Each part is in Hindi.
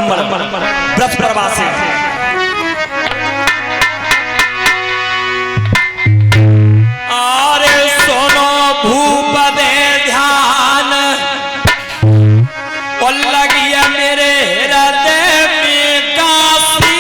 ब्राह्मण व्रत प्रवासी। अरे सोनो भूप दे ध्यान और लगिया मेरे हृदय में काशी।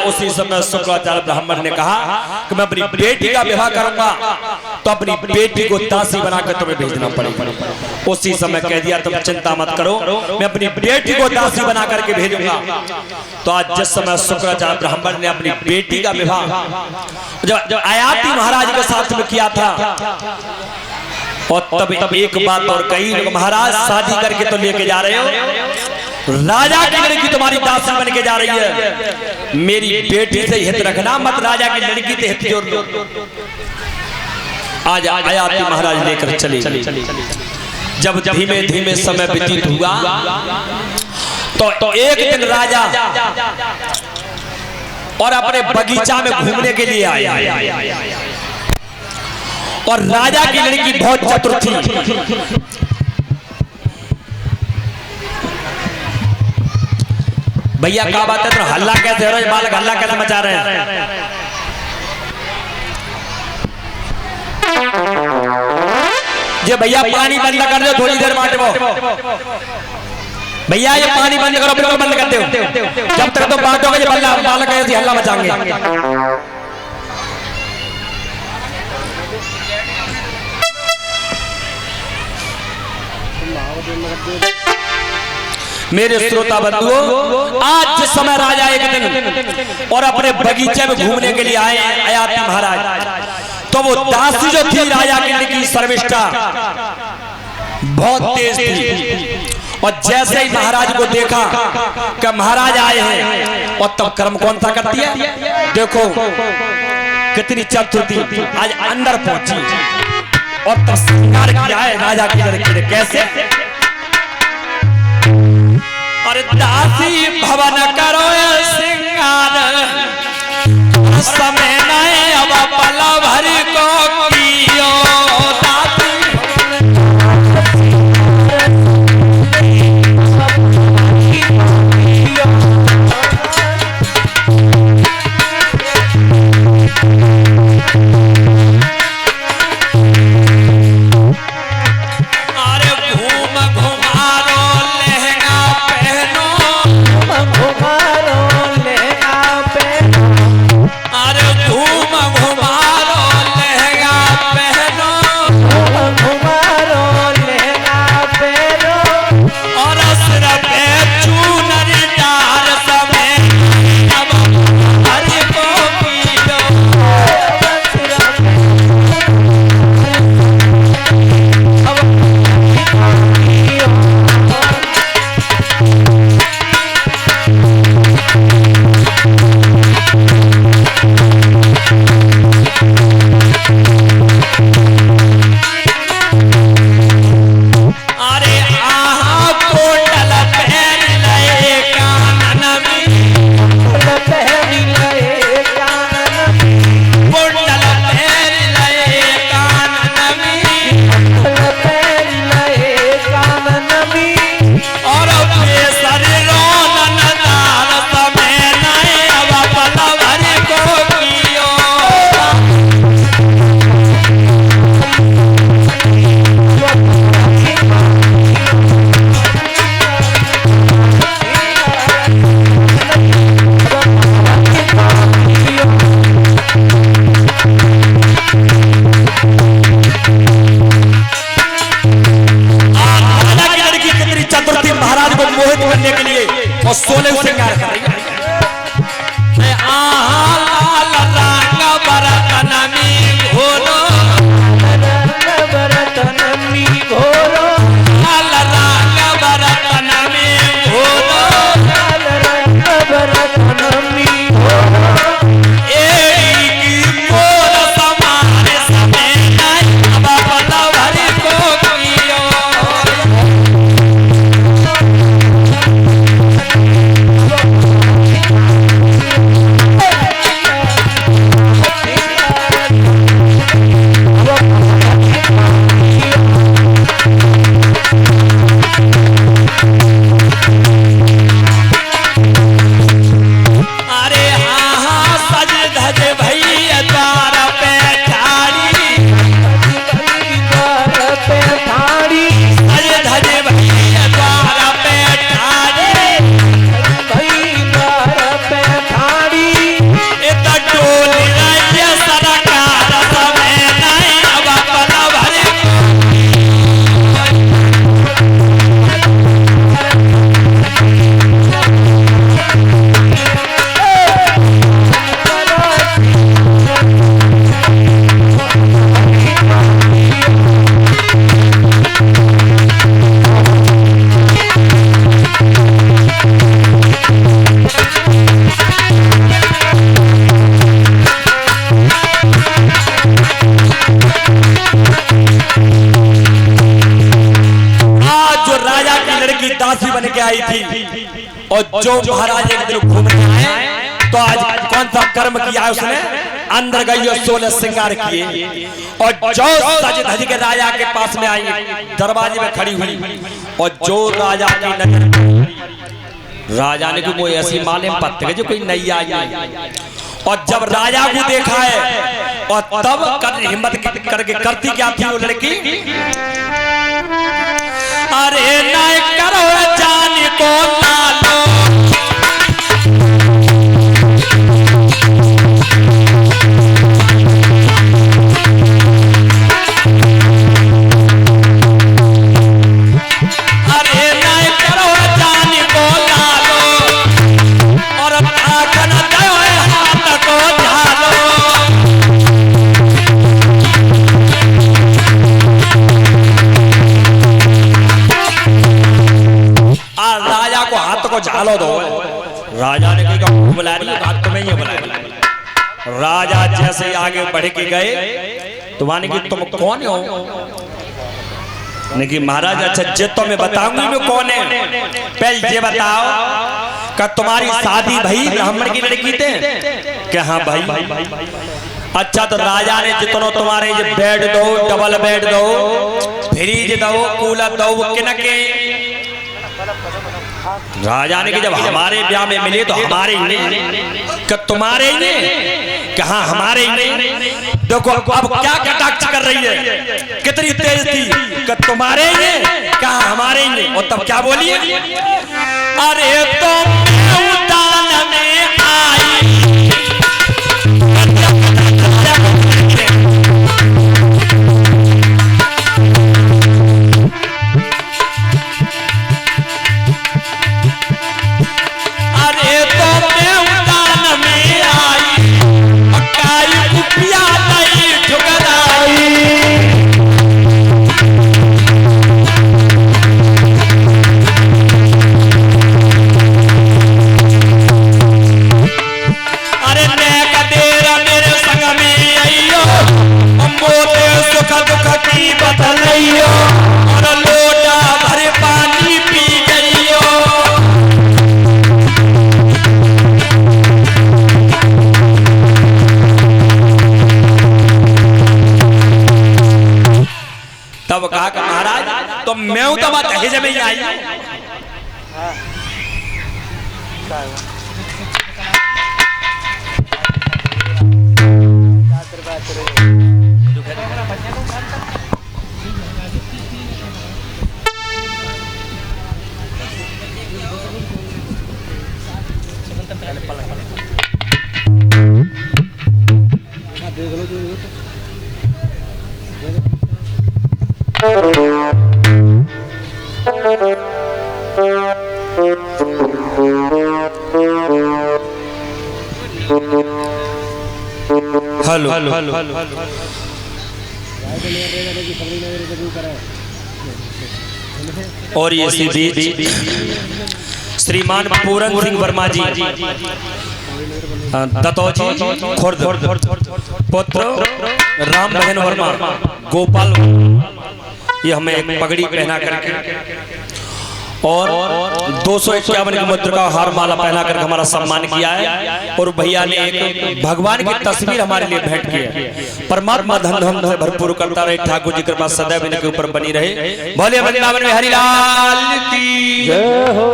उसी समय शुक्राचार्य ब्राह्मण ने कहा कि मैं अपनी बेटी का विवाह करूंगा तो अपनी बेटी को दासी बनाकर तुम्हें भेजना पड़ेगा। उसी समय कह दिया तुम चिंता मत करो, मैं अपनी बेटी को दासी बना करके भेजूंगा। तो आज जिस समय शुक्राचार्य ब्राह्मण ने अपनी बेटी का विवाह जब आयाति महाराज के साथ में किया था और तब एक बात और कही, महाराज शादी करके तो लेके जा रहे हो, राजा की लड़की तुम्हारी दासी बन के जा रही है, मेरी बेटी से हित रखना मत, राजा की लड़की से हित जोड़ लो। आज आयाति महाराज लेकर चले। जब धीमे धीमे समय व्यतीत हुआ तो एक दिन राजा और अपने बगीचा में घूमने के लिए आए और राजा की लड़की बहुत चतुर थी। भैया क्या बात है, तो हल्ला कैसे हो रहा है, बालक हल्ला कैसे मचा रहे हैं? ये भैया पानी बंद कर दो, थोड़ी देर बांटो। भैया ये पानी बंद करो, बिल्कुल बंद कर दो। जब तक तुम बांटोगे ये बालक ऐसे हल्ला मचाएंगे। मेरे श्रोता बंधुओं, आज जिस समय राजा एक दिन और अपने बगीचे में घूमने के लिए आए आयाति महाराज, तो वो दासी जो थी राजा की लड़की सर्विष्ठा बहुत तेज थी। और जैसे ही महाराज को देखा कि महाराज आए हैं, और तब कर्म कौन सा करती है, देखो कितनी चतुर थी। आज अंदर पहुंची और तब श्रृंगार किया है राजा की लड़की ने। कैसे? और दासी भवन करो श्रृंगार, समय नए अब पल भर को कियो दासी। घुमारो लहंगा 16 श्रृंगार कर रही है। आहा लाल रंग बरतन में घोरो, बरतन में घोरो, लाल रंग बरतन में घोरो, लाल रंग बरतन में घोरो। एक मोर समारे समय नहीं अब पता भरी को कियो। दासी बन के आई थी और जो महाराज एक दिन घूमने आए तो आज कौन सा कर्म किया है उसने, अंदर गई और 16 श्रृंगार किए और जो सज धज के राजा के पास में आई, दरवाजे में खड़ी हुई और जो राजा की नजर, राजा ने कोई ऐसी माले पत्ते के जो कोई नैया आई और जब राजा को देखा है और तब कर हिम्मत करके करती क्या थी वो लड़की, अरे नहीं करो जान को लालो, अरे नहीं करो जान को लालो और आखन दो हाथ को झालो। राजा को हाथ को झालो दो। राजा ने कहा बुला रही है बात तो नहीं है, बुला रही। राजा जैसे आगे बढ़ के गए तो माने कि तुम कौन हो, नहीं महाराज अच्छा जे तो मैं बताऊंगी मैं कौन है, पहले ये बताओ कि तुम्हारी शादी भाई ब्राह्मण की लड़की थे क्या? हाँ भाई। अच्छा तो राजा ने जितनो तुम्हारे ये बेड दो, डबल बेड दो, फ्रिज दो, कूलर दो, वो किनके? राजा ने कि जब हमारे ब्याह में मिले तो हमारे ही नहीं, कि तुम्हारे ही नहीं, कहा हमारे ही नहीं। देखो अब क्या कटाक्ष कर रही है, कितनी तेज थी, कि तुम्हारे ही नहीं, कहा हमारे ही नहीं। और तब क्या बोली, अरे तुम उतान में आई, तब कहा कि महाराज तो मैं हूं तो बात दहेज में ही आई। हेलो और ये इसी बीच श्रीमान पूरन सिंह वर्मा जी दतौजी खुर्द पुत्र राम बहन वर्मा गोपाल, ये हमें एक पगड़ी पहना करके और 251 की मुद्रा का हार माला पहना कर हमारा सम्मान किया है। और भैया ने एक भगवान की तस्वीर हमारे लिए भेंट की है। परमात्मा धन धन से भरपूर करता रहे, ठाकुर जी कृपा सदैव इनके ऊपर बनी रहे। भोले वृंदावन में हरिलाल की जय हो।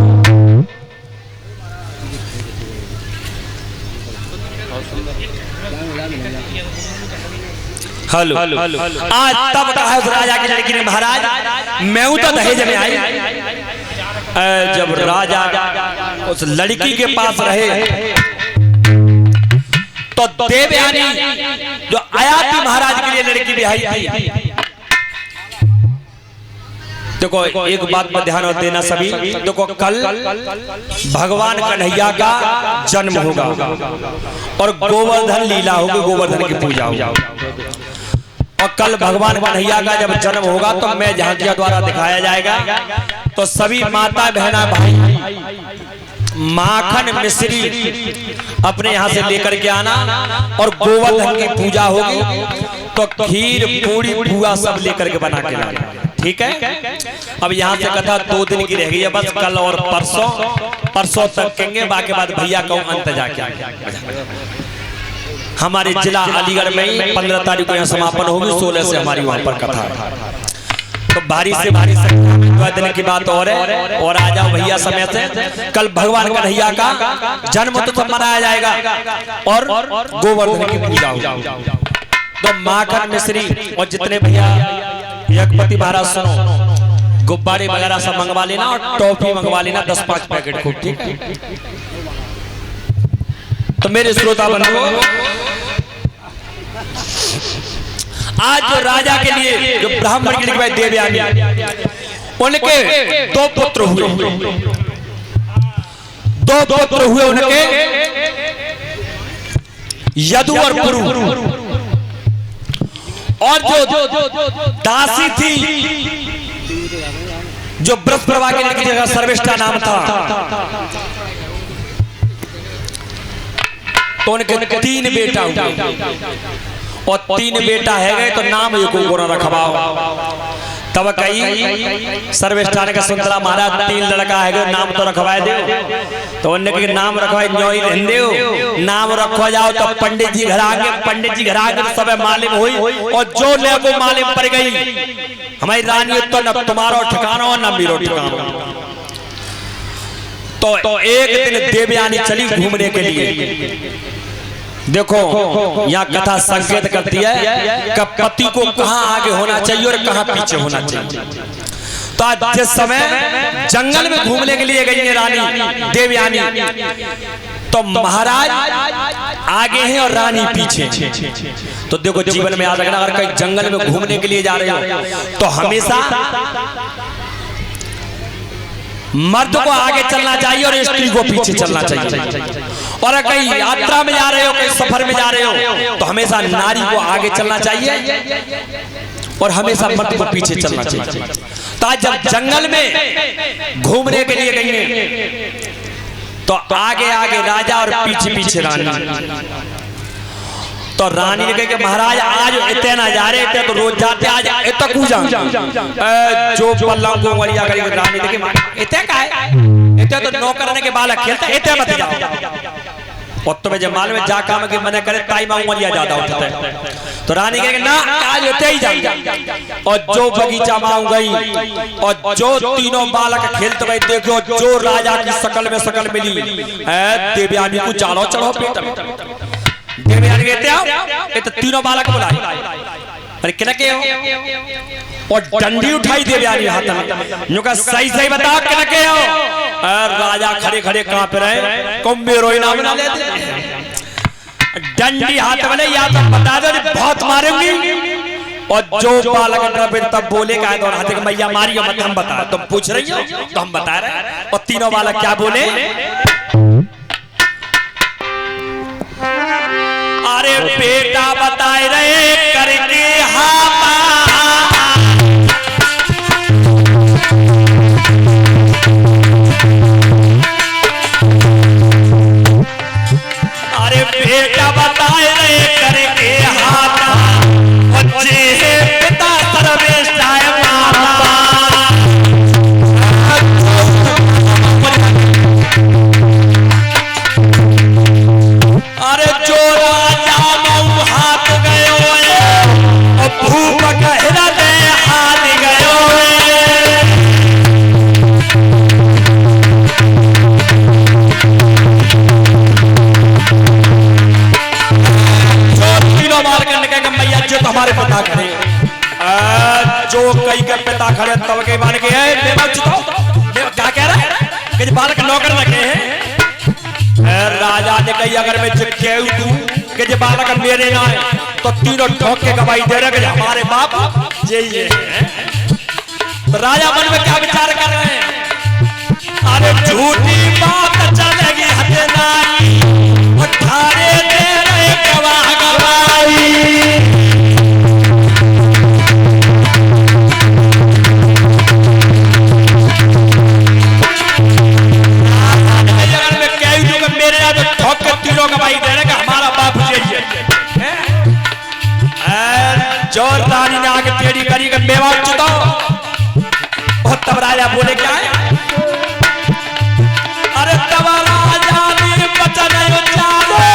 हेलो आज तब कहा उस राजा की लड़की ने, महाराज मैं हूं तो दहेज में आई। जब राजा उस लड़की के पास रहे तो देवयानी जो आया थी महाराज के लिए लड़की ब्याही थी। देखो एक बात पर ध्यान देना सभी, देखो कल भगवान कन्हैया का जन्म होगा और गोवर्धन लीला होगी, गोवर्धन की पूजा होगी। और कल भगवान कन्हैया का जब जन्म होगा तो मैं झांकियों द्वारा दिखाया जाएगा। तो सभी माता बहना भाई माखन मिश्री अपने यहाँ से लेकर के आना और गोवर्धन की पूजा होगी तो खीर पूरी पुआ सब लेकर के बना के लाना, ठीक है। अब यहाँ से कथा 2 दिन की रह गई है, बस कल और परसों तक कहेंगे, बाकी बाद भैया को अंत जाके हमारे जिला अलीगढ़ में ही 15 तारीख को यहाँ समापन होगी, 16 से हमारी वहां पर कथा है। तो भारी से भारी संख्या दिन की बात और है। और आ जाओ भैया समय से, कल भगवान कन्हैया का जन्म उत्सव मनाया जाएगा और गोवर्धन की पूजा होगी। तो माखन मिश्री और जितने भैया यज्ञपति महाराज सुनो, गुब्बारे वगैरह सब मंगवा लेना और टॉफी मंगवा लेना 10-5 पैकेट खूब, ठीक। तो मेरे श्रोता बंधुओं, आज जो राजा के लिए जो ब्राह्मण के लिए देवयानी, उनके 2 पुत्र हुए, 2 पुत्र हुए उनके, यदु और पुरु। और जो दासी थी जो बृहस्पति के लिए जगह सर्वेष्ठा नाम था, तो उनके 3 बेटा हुए और 3 बेटा है गए तो नाम ये को रखवाओ। तब कई सर्वेष्ठान का सुंदरा महाराज 3 लड़का है गए, नाम तो रखवाए दो। तो उनके नाम रखवाए न्योई रहने दो, नाम रखवा जाओ तो पंडित जी घर आगे, पंडित जी घर आगे तो सब मालिम हुई और जो ले वो मालिम पड़ गई। हमारी रानी तो न तुम्हारा ठिकाना और न मेरा ठिकाना। तो एक दिन देवयानी चली घूमने के लिए। देखो यहाँ कथा संकेत करती है कि पति को कहाँ आगे होना चाहिए और कहाँ पीछे होना चाहिए। तो आज जिस समय जंगल में घूमने के लिए गई है रानी देवयानी, तो महाराज आगे हैं और रानी पीछे। तो देखो जीवन में याद रखना, अगर कहीं जंगल में घूमने के लिए जा रहे हो तो हमेशा मर्द को आगे चलना चाहिए और स्त्री को पीछे चलना चाहिए। और कहीं यात्रा में जा रहे हो, कहीं सफर में जा रहे हो तो हमेशा नारी को आगे चलना चाहिए और हमेशा मर्द को पीछे चलना चाहिए। तो आज जब जंगल में घूमने के लिए गई है तो आगे आगे राजा और पीछे पीछे रानी। तो रानी ने कहा कि महाराज आज इतने ना जा रहे थे तो रोज जाते, आज इतना कूजा जो पल्ला को वलिया करी। रानी ने कहा इतने का है, इतने तो नौकर के बालक खेलते, इतने मत जाओ। और तुम्हें जब मालूम है जा काम के मने करे ताई मां वलिया ज्यादा उठता है। तो रानी कहे ना आज इतने ही जाएंगे। और जो बगीचा मां गई और जो 3 बालक खेलते गए, देखो जो राजा की शकल में शकल मिली, देवयानी को चालो चढ़ो पेट में। देवयानी कहते आओ, ये तो 3 बालक बुलाए, अरे किन के हो? और डंडी उठाई देवयानी हाथ में, यूं का सही सही बताओ किन के हो? राजा खड़े खड़े कहां पे रहे, कौन मेरो ही नाम ना लेते। डंडी हाथ में, या तो बता दो बहुत मारूंगी। और जो बालक डरे तब बोले का तो हाथ मैया मारी मत, हम बता, तुम पूछ रही हो तो हम बता रहे। और 3 बालक क्या बोले, अरे बेटा बताए रहे करके हापा, अरे बेटा बताए रहे करके हापा, बच्चे पिता सर्वेश अरे जो राजा मऊ हाथ गयो और भूपक हृदय हाथ गयो। जो तीनों मार करने का मैया जो हमारे पिता खड़े, जो कई के पिता खड़े तब के मान के है क्या कह रहा है कि बालक नौकर रखे हैं। राजा ने कही अगर मैं कहूं तू कि जे बालक मेरे ना है तो तीनों ठोक के गवाही दे रहे कि हमारे बाप यही है। तो राजा मन में क्या विचार कर रहे हैं, अरे झूठी बात चलेगी हटे नाई, अठारे दे रहे गवाह गवाही। तीनों गवाही दे रहे हमारा बाप यही है। जो रानी ने आगे टेढ़ी करी कर मेवा चुताओ, और तब राजा बोले क्या है, अरे तब राजा ने वचन उच्चारे,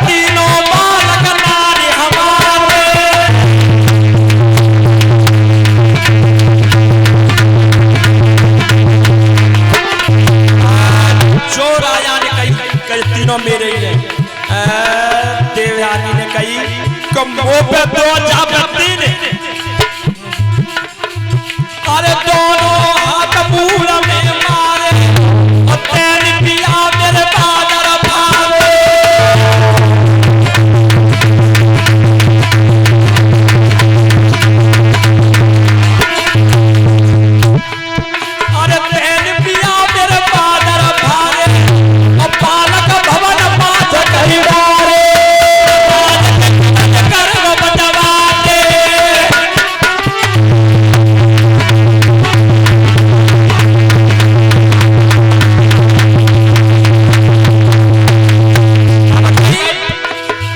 तीनों बालक नारी हमारे। जो राजा ने कही तीनों मेरे ही है। देवयानी ने कही कमो पे दो जापती ने, अरे दोनों हाथ मूल में मारे और तेरी पिया मेरे बादर भावे। अरे तेरी पिया मेरे बादर भावे और बालक भवन माथ कहिवारे, गर्व बटवाते।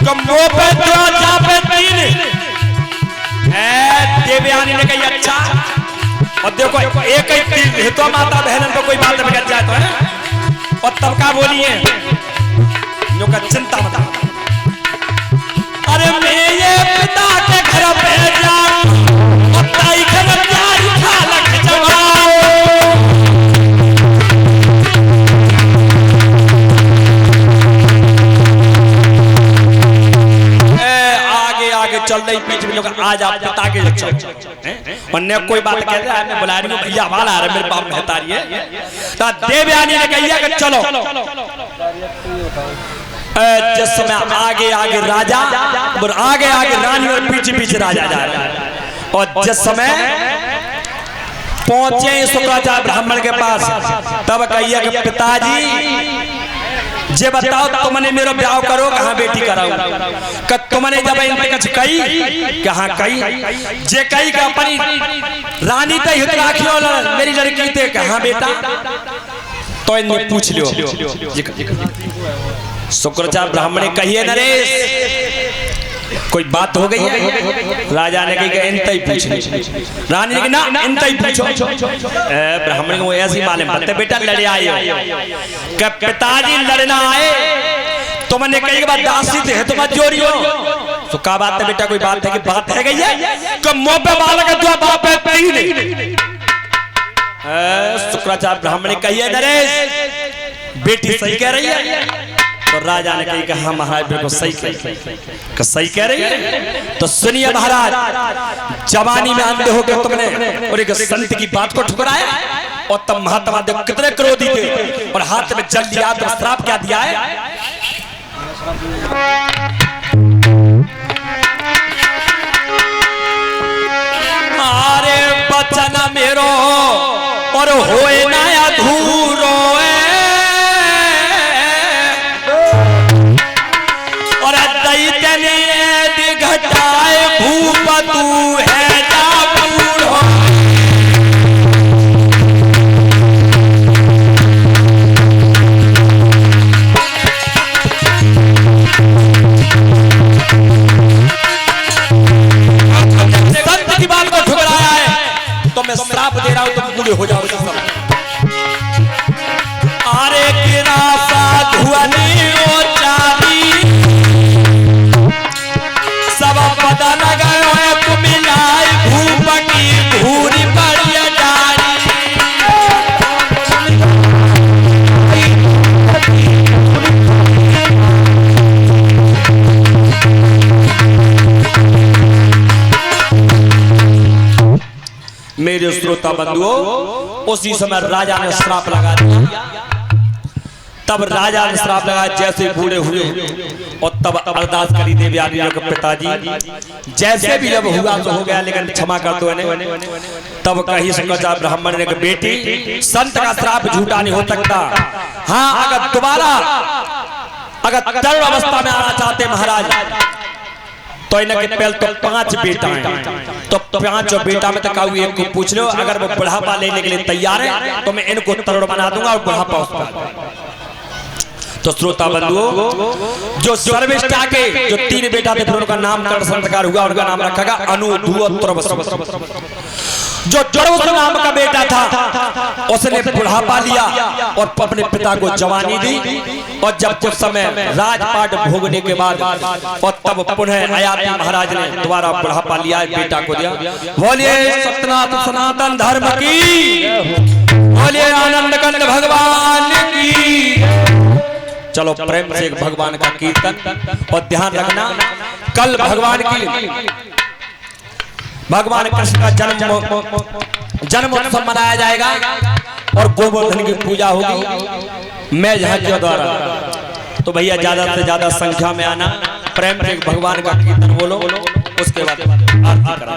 कमो पे दो जापे तीन। देवयानी ने कही अच्छा, और देखो एक ही तीर तो माता बहन को कोई बात बिगड़ जाए तो है। और तब का बोलिए जो का चिंता बता, अरे मैं ये पिता के घर पे जाऊं और ताई घर प्यारी खालक जवाओ। आगे आगे चल रही पीछे में लोग आज आप पिता के अन्य कोई बात कह रहा है, मैं बुला रही हूँ भैया वाला आ रहा है, मेरे बाप महतारी है। तो देवयानी ने कही कि चलो। जिस समय आगे आगे राजा और आगे आगे रानी और पीछे पीछे राजा जा रहा है, और जिस समय पहुंचे शुक्राचार्य ब्राह्मण के पास, तब कहिए कि पिताजी जे बताओ तुमने मेरा ब्याह करो कहाँ बेटी कराओ। तुमने जब इनके कछ कही कहाँ कही, जे कही का अपनी रानी ते हित राखियो मेरी लड़की ते कहाँ बेटा, तो इन्हें पूछ लियो। शुक्राचार्य ब्राह्मण कहिए नरेश कोई बात हो गई है। राजा ने कही इन तई पूछ, रानी ने ना इन तई पूछो। ब्राह्मण को ऐसी मालूम पड़ते बेटा लड़े आए हो, पिताजी लड़ना आए, तुमने कही के बाद दासी थे तुम जोड़ियो तो क्या बात है बेटा, कोई बात है कि बात है गई है कि मुंह पे बालक दो बाप है पे ही नहीं। शुक्राचार्य ब्राह्मण कहिए नरेश बेटी सही कह रही है। तो राजा ने कही कि हाँ महाराज बिल्कुल सही कह रही है। तो सुनिए महाराज, जवानी में अंधे हो गए तुमने और एक संत की बात को ठुकराया, और तब महात्मा देव कितने क्रोधी थे और हाथ में जल दिया तो श्राप क्या दिया है। अरे बचन मेरो और होए ना अधूरो भूप तू है जा बूढ़ो। संत की बात को ठुकराया है तो मैं श्राप दे रहा हूं, तुम बूढ़े हो जाओ। अरे गिरा साधुअनी ओ चारी सब पता लगाए है तुम लाए भूप की भूरी बढ़िया डारी। मेरे श्रोता बंधुओं, उसी समय राजा ने श्राप लगा दिया। तब राजा ने श्राप लगाया, जैसे बूढ़े हुए और तब अरदास करी देवी आर्यों के पिताजी, जैसे भी जब हुआ तो हो गया, लेकिन क्षमा कर दो इन्हें। तब कही शुक्राचार्य ब्राह्मण ने कहा, बेटी संत का श्राप झूठा नहीं हो सकता। हाँ, अगर दोबारा अगर तरुण अवस्था में आना चाहते महाराज तो इनके पहले तो 5 बेटा हैं, तो 5 बेटा में तक एक को पूछ लो, अगर वो बुढ़ापा लेने के लिए तैयार है तो मैं इनको तरुण बना दूंगा और बुढ़ापा उसका। तो श्रोता बंधुओं, जो सर्विष्ठा के जो 3 बेटा थे, फिर उनका नामकरण संस्कार हुआ, उनका नाम रखा गया अनु धुव त्रवस। जो जड़वस नाम का बेटा था उसने बुढ़ापा लिया और अपने पिता को जवानी दी, और जब कुछ समय राजपाट भोगने के बाद और तब पुनः आयाति महाराज ने दोबारा बुढ़ापा लिया, बेटा को दिया। बोलिए सत्यनाथ सनातन धर्म की, बोलिए आनंद कंद भगवान की। चलो प्रेम से एक भगवान का कीर्तन, और ध्यान रखना कल भगवान कृष्ण का जन्म उत्सव मनाया जाएगा और गोवर्धन की पूजा होगी मैं के द्वारा। तो भैया ज्यादा से ज्यादा संख्या में आना, प्रेम से भगवान का कीर्तन बोलो, उसके बाद आरती करा।